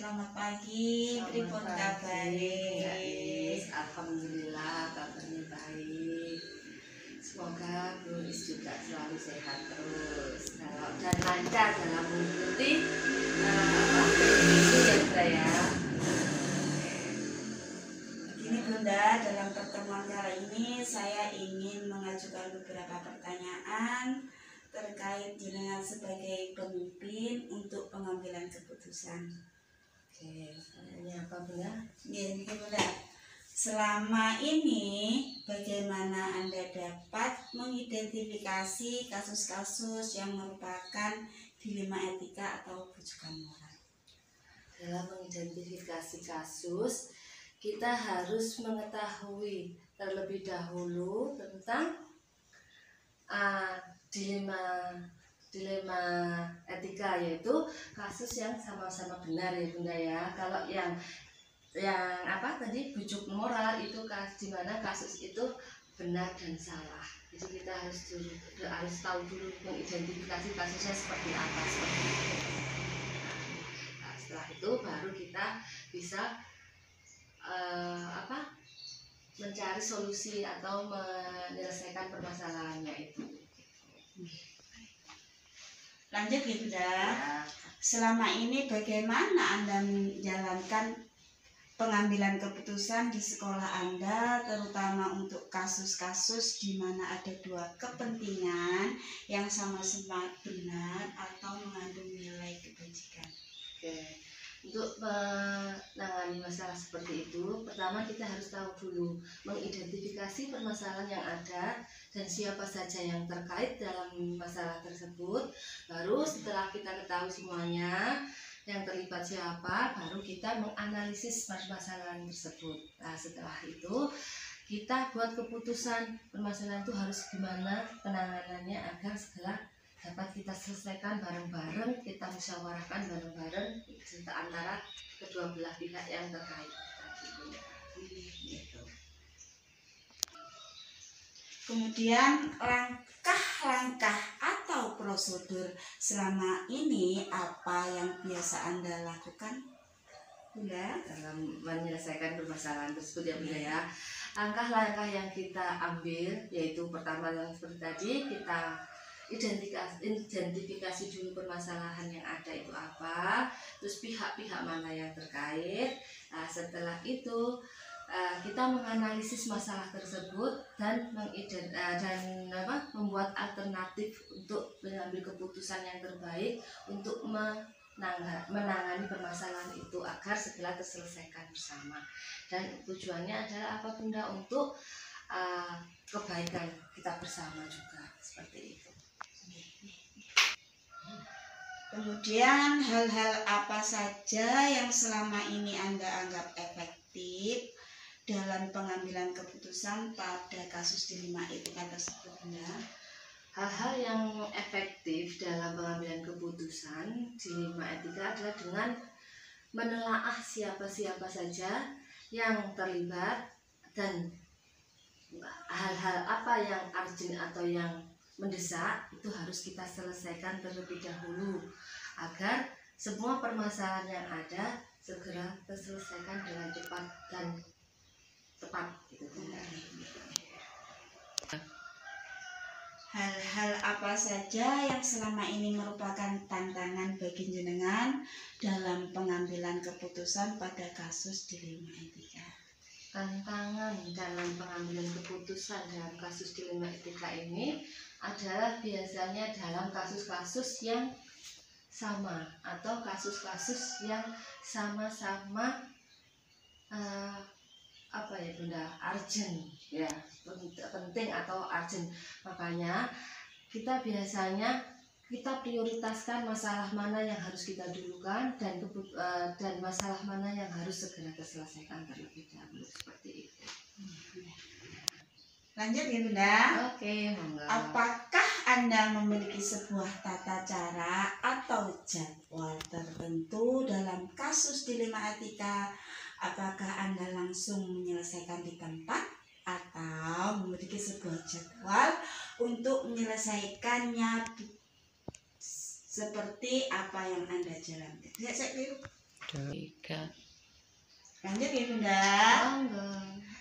Selamat pagi, pripun kabare? Alhamdulillah kabarnya baik. Semoga Bu Is juga selalu sehat terus dan lancar dalam mengikuti itu ya Bunda ya. Begini Bunda, dalam pertemuan kali ini saya ingin mengajukan beberapa pertanyaan terkait jenengan sebagai pemimpin untuk pengambilan keputusan. Oke, ini apa Bunda? Ini Bunda. Selama ini bagaimana Anda dapat mengidentifikasi kasus-kasus yang merupakan dilema etika atau bujukan moral? Dalam mengidentifikasi kasus, kita harus mengetahui terlebih dahulu tentang dilema etika, yaitu kasus yang sama-sama benar ya Bunda ya. Kalau yang apa tadi bujuk moral itu di mana kasus itu benar dan salah. Jadi kita harus tahu dulu mengidentifikasi kasusnya seperti apa, seperti itu. Nah, setelah itu baru kita bisa mencari solusi atau menyelesaikan permasalahannya itu. Lanjut ya Bunda. Ya. Selama ini bagaimana Anda menjalankan pengambilan keputusan di sekolah Anda, terutama untuk kasus-kasus di mana ada dua kepentingan yang sama-sama benar atau mengandung nilai kebajikan? Oke. Untuk menangani masalah seperti itu, pertama kita harus tahu dulu mengidentifikasi permasalahan yang ada dan siapa saja yang terkait dalam masalah tersebut. Baru setelah kita ketahui semuanya, yang terlibat siapa, baru kita menganalisis permasalahan tersebut. Nah, setelah itu kita buat keputusan permasalahan itu harus gimana penanganannya agar segera dapat kita selesaikan bareng-bareng, kita musyawarahkan bareng-bareng antara kedua belah pihak yang terkait. Kemudian langkah-langkah atau prosedur selama ini apa yang biasa Anda lakukan, Bunda? Dalam menyelesaikan permasalahan tersebut ya Bunda ya. Langkah-langkah yang kita ambil yaitu pertama yang seperti tadi, kita identifikasi dulu permasalahan yang ada itu apa, terus pihak-pihak mana yang terkait. Nah, setelah itu kita menganalisis masalah tersebut dan membuat alternatif untuk mengambil keputusan yang terbaik untuk menangani permasalahan itu agar segera terselesaikan bersama. Dan tujuannya adalah apa Bunda? Untuk kebaikan kita bersama juga, seperti itu. Kemudian hal-hal apa saja yang selama ini Anda anggap efektif dalam pengambilan keputusan pada kasus dilema etika tersebut, Bunda? Hal-hal yang efektif dalam pengambilan keputusan dilema etika adalah dengan menelaah siapa-siapa saja yang terlibat dan hal-hal apa yang urgent atau yang mendesak itu harus kita selesaikan terlebih dahulu agar semua permasalahan yang ada segera terselesaikan dengan cepat dan tepat gitu. Hal-hal apa saja yang selama ini merupakan tantangan bagi jenengan dalam pengambilan keputusan pada kasus dilema etika? Tantangan dalam pengambilan keputusan dalam kasus dilema etika ini adalah biasanya dalam kasus-kasus yang sama atau kasus-kasus yang sama-sama Bunda, urgent ya, penting atau urgent. Makanya kita biasanya prioritaskan masalah mana yang harus kita dulukan dan masalah mana yang harus segera terselesaikan terlebih dahulu, seperti itu. Lanjut ya Bunda. Oke, monggo. Apakah Anda memiliki sebuah tata cara atau jadwal tertentu dalam kasus dilema etika? Apakah Anda langsung menyelesaikan di tempat atau memiliki sebuah jadwal untuk menyelesaikannya seperti apa yang Anda jalankan? Saya keliru. 3. Lanjut ya Bunda.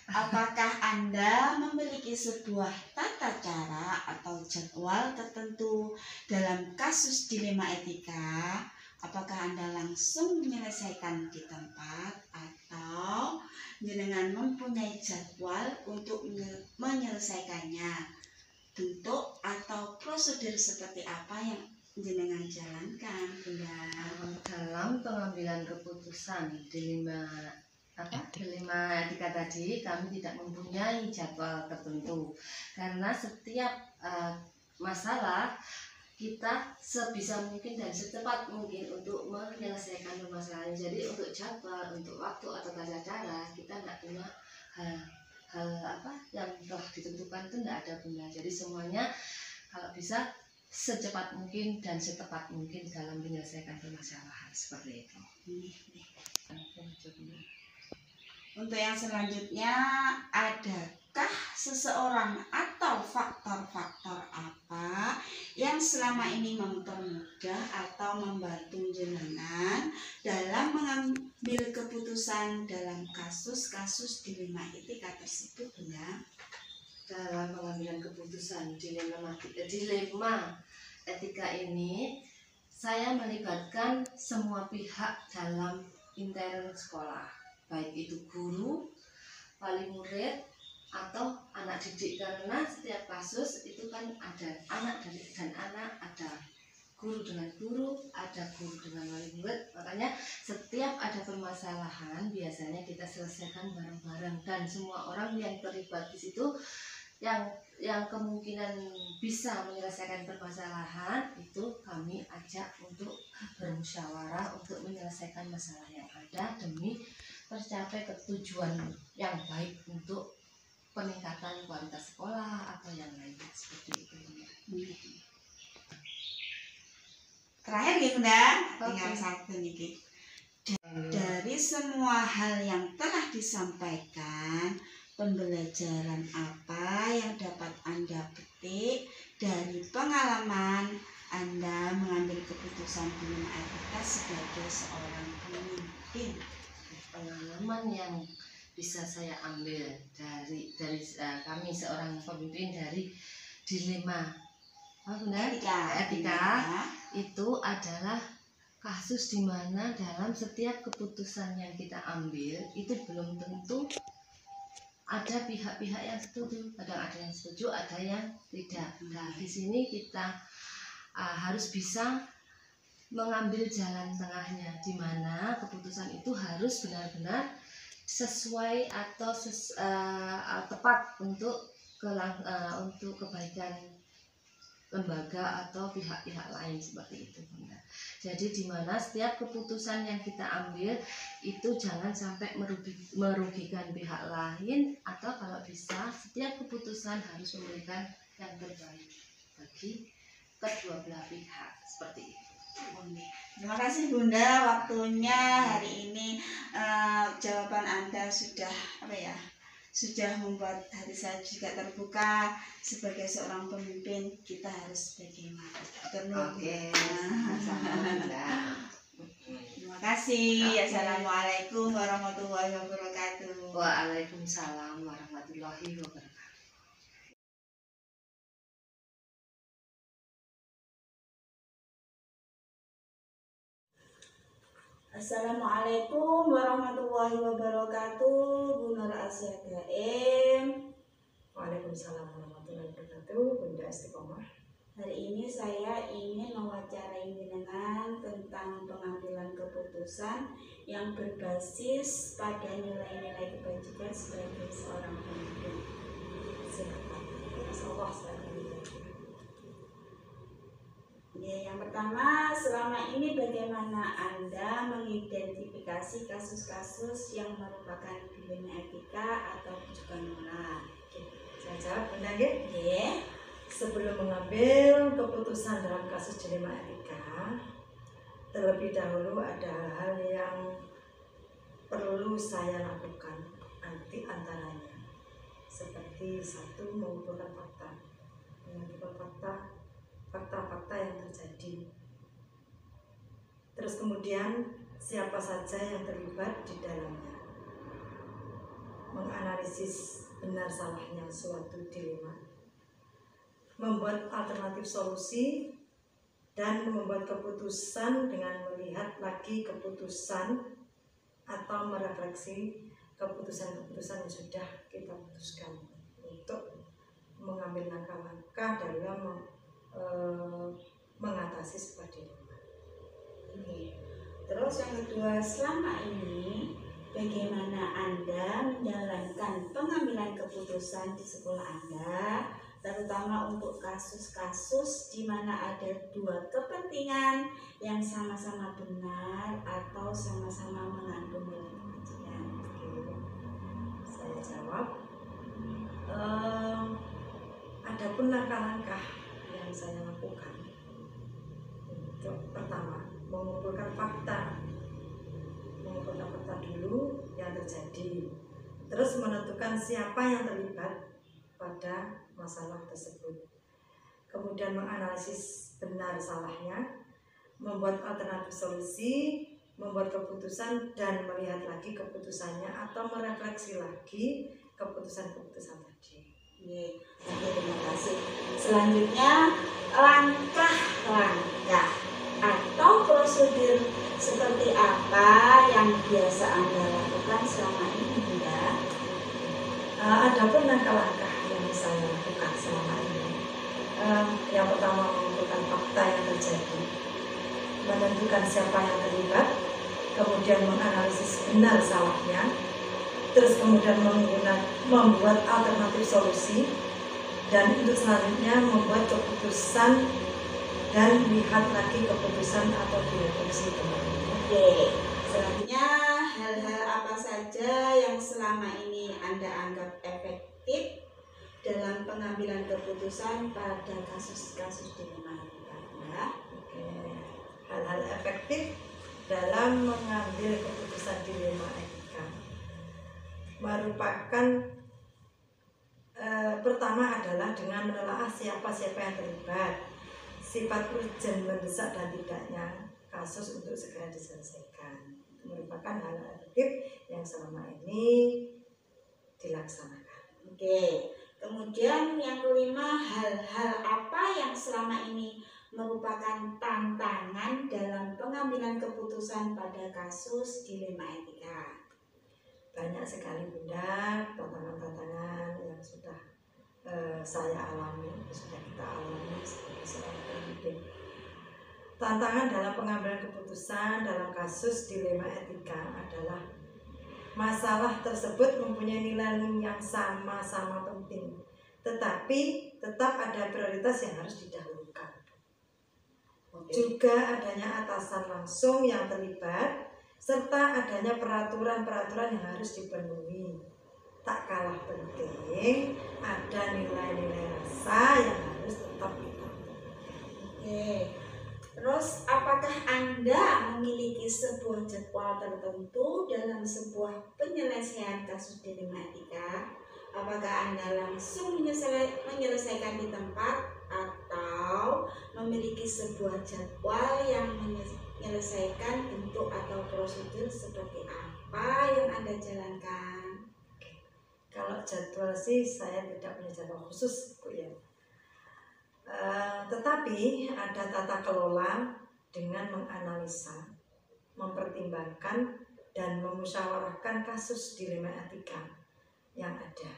Apakah Anda memiliki sebuah tata cara atau jadwal tertentu dalam kasus dilema etika? Apakah Anda langsung menyelesaikan di tempat atau jenengan mempunyai jadwal untuk menyelesaikannya? Bentuk atau prosedur seperti apa yang jenengan jalankan, Bunda? Dalam pengambilan keputusan dilema etika tadi, kami tidak mempunyai jadwal tertentu karena setiap masalah kita sebisa mungkin dan secepat mungkin untuk menyelesaikan permasalahan. Jadi untuk jadwal, untuk waktu atau tata cara kita nggak punya hal yang telah ditentukan, itu nggak ada Bunda. Jadi semuanya kalau bisa secepat mungkin dan setepat mungkin dalam menyelesaikan permasalahan seperti itu. Untuk yang selanjutnya, adakah seseorang atau faktor-faktor apa yang selama ini mempermudah atau membantu jenengan dalam mengambil keputusan dalam kasus-kasus dilema etika tersebut, Bunda? Dalam pengambilan keputusan dilema etika ini, saya melibatkan semua pihak dalam intern sekolah, baik itu guru, wali murid, atau anak didik, karena setiap kasus itu kan ada anak dan anak, ada guru dengan guru, ada guru dengan wali murid. Makanya setiap ada permasalahan biasanya kita selesaikan bareng-bareng, dan semua orang yang terlibat di situ yang kemungkinan bisa menyelesaikan permasalahan itu kami ajak untuk bermusyawarah untuk menyelesaikan masalah yang ada demi tercapai tujuan yang baik untuk peningkatan kualitas sekolah atau yang lainnya seperti itu. Terakhir ya Bunda, tinggal satu nih. Dari semua hal yang telah disampaikan, pembelajaran apa yang dapat Anda petik dari pengalaman Anda mengambil keputusan dilema etika sebagai seorang pemimpin? Pengalaman yang bisa saya ambil dari kami seorang pemimpin dari dilema etika itu adalah kasus di mana dalam setiap keputusan yang kita ambil itu belum tentu ada pihak-pihak yang setuju, kadang ada yang setuju, ada yang tidak. Nah, di sini kita harus bisa mengambil jalan tengahnya, di mana keputusan itu harus benar-benar sesuai atau tepat untuk kebaikan lembaga atau pihak-pihak lain seperti itu, Bunda. Jadi di mana setiap keputusan yang kita ambil itu jangan sampai merugikan pihak lain, atau kalau bisa setiap keputusan harus memberikan yang terbaik bagi kedua belah pihak seperti itu. Terima kasih Bunda, waktunya hari ini jawaban Anda sudah sudah membuat hati saya juga terbuka. Sebagai seorang pemimpin kita harus bagaimana. Oke. Terima kasih. Assalamualaikum warahmatullahi wabarakatuh. Waalaikumsalam warahmatullahi wabarakatuh. Assalamualaikum warahmatullahi wabarakatuh. Bu Nur Asia Gaim. Waalaikumsalam warahmatullahi wabarakatuh. Bunda Istiqomah. Hari ini saya ingin mewawancarai jenengan tentang pengambilan keputusan yang berbasis pada nilai-nilai kebajikan sebagai seorang pemimpin. Silakan. Ya, yang pertama, selama ini bagaimana Anda mengidentifikasi kasus-kasus yang merupakan dilema etika atau rujukan moral? Saya jawab Bunda ya. Sebelum mengambil keputusan dalam kasus dilema etika, terlebih dahulu ada hal yang perlu saya lakukan. Antaranya seperti satu, mengumpulkan fakta-fakta yang terjadi. Terus kemudian siapa saja yang terlibat di dalamnya, menganalisis benar salahnya suatu dilema, membuat alternatif solusi, dan membuat keputusan dengan melihat lagi keputusan atau merefleksi keputusan-keputusan yang sudah kita putuskan untuk mengambil langkah-langkah dalam mengatasi sebuah dilema. Terus yang kedua, selama ini bagaimana Anda menjalankan pengambilan keputusan di sekolah Anda, terutama untuk kasus-kasus di mana ada dua kepentingan yang sama-sama benar atau sama-sama mengandung nilai kebencian. Saya jawab, adapun langkah-langkah yang saya lakukan untuk pertama mengumpulkan fakta dulu yang terjadi, terus menentukan siapa yang terlibat pada masalah tersebut, kemudian menganalisis benar salahnya, membuat alternatif solusi, membuat keputusan dan melihat lagi keputusannya atau merefleksi lagi keputusan-keputusan tadi. Terima kasih. Selanjutnya, langkah-langkah atau prosedur seperti apa yang biasa Anda lakukan selama ini, Bunda? Adapun langkah-langkah yang saya lakukan selama ini, yang pertama mengumpulkan fakta yang terjadi, menentukan siapa yang terlibat, kemudian menganalisis benar salahnya, terus kemudian membuat alternatif solusi, dan untuk selanjutnya membuat keputusan dan lihat lagi keputusan atau direfleksi kembali. Selanjutnya, hal-hal apa saja yang selama ini Anda anggap efektif dalam pengambilan keputusan pada kasus-kasus dilema Anda? Hal-hal efektif dalam mengambil keputusan dilema etika merupakan pertama adalah dengan menelaah siapa yang terlibat, sifat urgen mendesak dan tidaknya kasus untuk segera diselesaikan. Itu merupakan hal efektif yang selama ini dilaksanakan. Kemudian yang kelima, hal-hal apa yang selama ini merupakan tantangan dalam pengambilan keputusan pada kasus dilema etika? Banyak sekali Bunda, tantangan-tantangan yang sudah saya alami, sudah kita alami sebagai seorang pemimpin. Tantangan dalam pengambilan keputusan dalam kasus dilema etika adalah masalah tersebut mempunyai nilai yang sama-sama penting, tetapi tetap ada prioritas yang harus didahulukan. Juga adanya atasan langsung yang terlibat, serta adanya peraturan-peraturan yang harus dipenuhi. Tak kalah penting, ada nilai-nilai rasa yang harus tetap kita. Terus, apakah Anda memiliki sebuah jadwal tertentu dalam sebuah penyelesaian kasus dilema etika? Apakah Anda langsung menyelesaikan di tempat atau memiliki sebuah jadwal yang menyelesaikan bentuk atau prosedur seperti apa yang Anda jalankan? Kalau jadwal sih saya tidak punya jadwal khusus, Bu ya. Tetapi ada tata kelola dengan menganalisa, mempertimbangkan dan memusyawarahkan kasus dilema etika yang ada,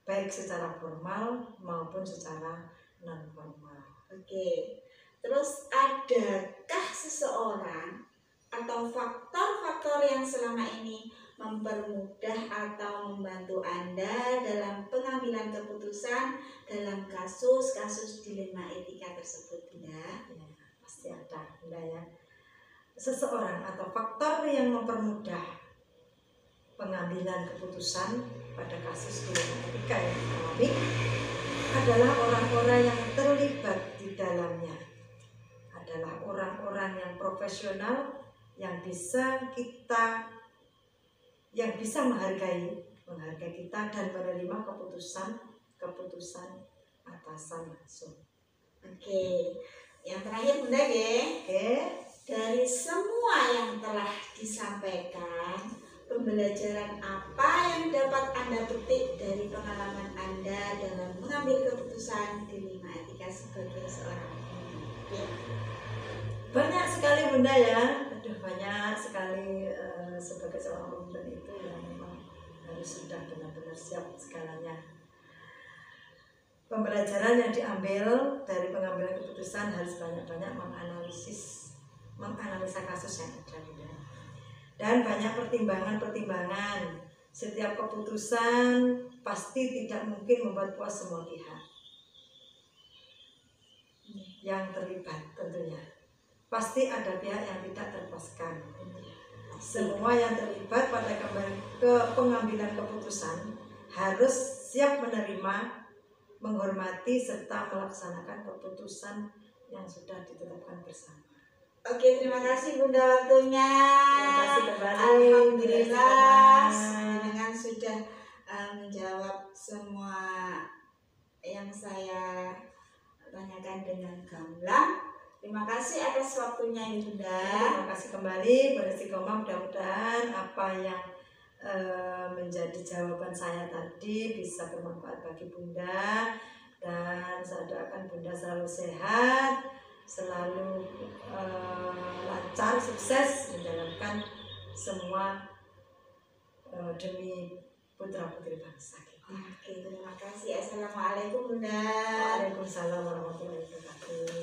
baik secara formal maupun secara non formal. Terus adakah seseorang atau faktor-faktor yang selama ini mempermudah atau membantu Anda dalam pengambilan keputusan dalam kasus-kasus dilema etika tersebut, Bunda? Ya, pasti ada, Bunda ya. Seseorang atau faktor yang mempermudah pengambilan keputusan pada kasus dilema etika yang dialami adalah orang-orang yang terlibat di dalamnya, adalah orang-orang yang profesional yang bisa menghargai kita dan menerima keputusan atasan langsung. Yang terakhir, Bunda ya. dari semua yang telah disampaikan, pembelajaran apa yang dapat Anda petik dari pengalaman Anda dalam mengambil keputusan di 5 etika sebagai seorang pemimpin? Banyak sekali Bunda ya, banyak sekali sebagai seorang pemimpin itu yang memang harus sudah benar-benar siap segalanya. Pembelajaran yang diambil dari pengambilan keputusan harus banyak-banyak menganalisa kasus yang ada Bunda. Dan banyak pertimbangan-pertimbangan. Setiap keputusan pasti tidak mungkin membuat puas semua pihak yang terlibat tentunya. Pasti ada pihak yang tidak terpuaskan. Semua yang terlibat pada pengambilan keputusan harus siap menerima, menghormati, serta melaksanakan keputusan yang sudah ditetapkan bersama. Oke, terima kasih Bunda waktunya. Terima kasih kembali. Alhamdulillah dengan sudah menjawab semua yang saya tanyakan dengan gamblang. Terima kasih atas waktunya ya Bunda. Terima kasih kembali pada Istiqomah. Mudah-mudahan apa yang menjadi jawaban saya tadi bisa bermanfaat bagi Bunda, dan saya doakan Bunda selalu sehat, selalu lancar, sukses menjalankan semua demi putra-putri bangsa kita. Oke, terima kasih. Assalamualaikum Bunda. Waalaikumsalam warahmatullahi wabarakatuh.